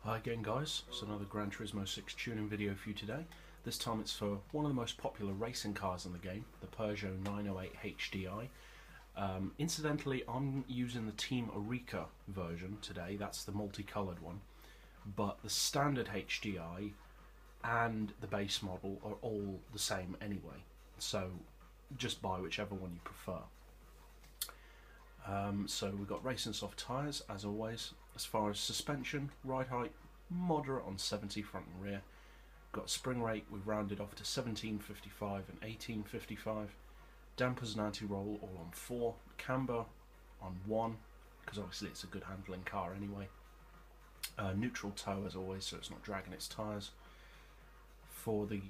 Hi again guys, it's another Gran Turismo 6 tuning video for you today. This time it's for one of the most popular racing cars in the game, the Peugeot 908 HDI. Incidentally, I'm using the Team Oreca version today, that's the multicoloured one, but the standard HDI and the base model are all the same anyway, so just buy whichever one you prefer. So we've got racing soft tyres as always. As far as suspension, ride height, moderate on 70 front and rear. Got spring rate, we've rounded off to 1755 and 1855. Dampers and anti-roll all on 4. Camber on 1, because obviously it's a good handling car anyway. Neutral toe as always, so it's not dragging its tyres. For the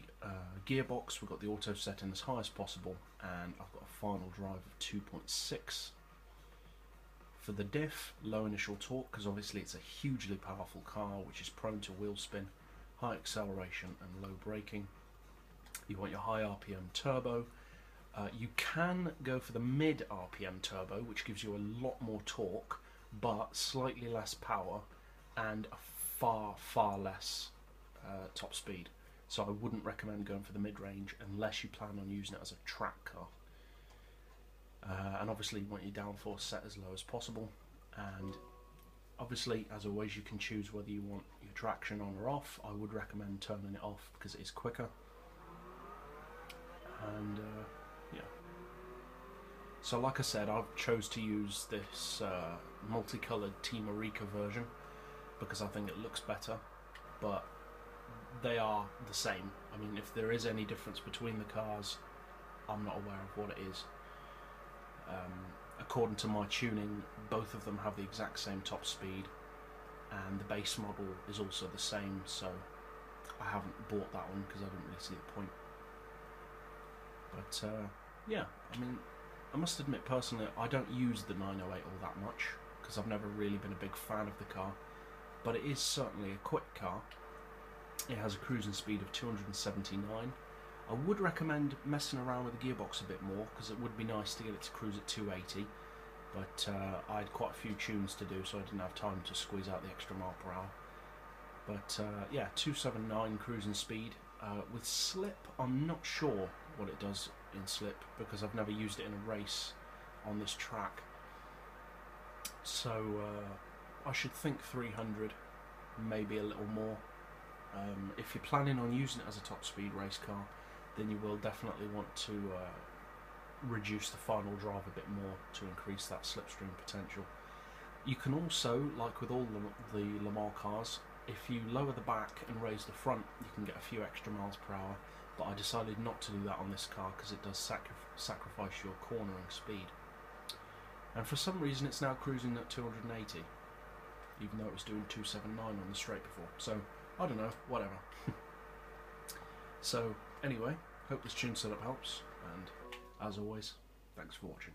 gearbox, we've got the auto setting as high as possible, and I've got a final drive of 2.6. For the diff, low initial torque, because obviously it's a hugely powerful car which is prone to wheel spin, high acceleration and low braking. You want your high RPM turbo. You can go for the mid RPM turbo, which gives you a lot more torque but slightly less power and a far less top speed. So I wouldn't recommend going for the mid-range unless you plan on using it as a track car. And obviously you want your downforce set as low as possible, and obviously as always you can choose whether you want your traction on or off. I would recommend turning it off because it is quicker. And yeah, so like I said, I've chose to use this multicoloured Team Oreca version because I think it looks better, but they are the same. I mean, if there is any difference between the cars, I'm not aware of what it is. According to my tuning, both of them have the exact same top speed, and the base model is also the same, so I haven't bought that one because I didn't really see the point. But yeah, I mean, I must admit personally I don't use the 908 all that much because I've never really been a big fan of the car, but it is certainly a quick car. It has a cruising speed of 279. I would recommend messing around with the gearbox a bit more because it would be nice to get it to cruise at 280, but I had quite a few tunes to do, so I didn't have time to squeeze out the extra mile per hour. But yeah, 279 cruising speed. With slip, I'm not sure what it does in slip because I've never used it in a race on this track. So I should think 300, maybe a little more. If you're planning on using it as a top speed race car, then you will definitely want to reduce the final drive a bit more to increase that slipstream potential. You can also, like with all the Le Mans cars, if you lower the back and raise the front, you can get a few extra miles per hour, but I decided not to do that on this car because it does sacrifice your cornering speed. And for some reason it's now cruising at 280, even though it was doing 279 on the straight before. So, I don't know, whatever. So, anyway, hope this tune setup helps, and as always, thanks for watching.